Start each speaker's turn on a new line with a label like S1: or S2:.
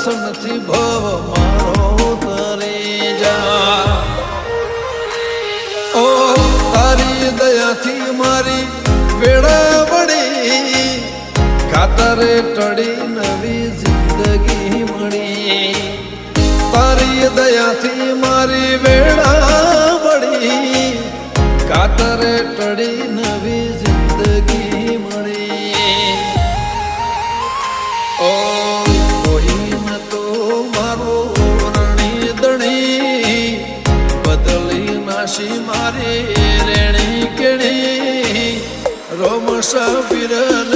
S1: દર્શનથી ભવ મારો તરી જા ઓ તારી દયાથી મારી વેળા વળી કાતરે ટળી નવી જિંદગી મળી તારી દયાથી મારી વેળા વળી કાતરે ટળી નવી જિંદગી મળી ઓ કોઈ ન તો મારો રણી દણી બદલી નાશી મારી રેણી કેણી રોમશા વિરલ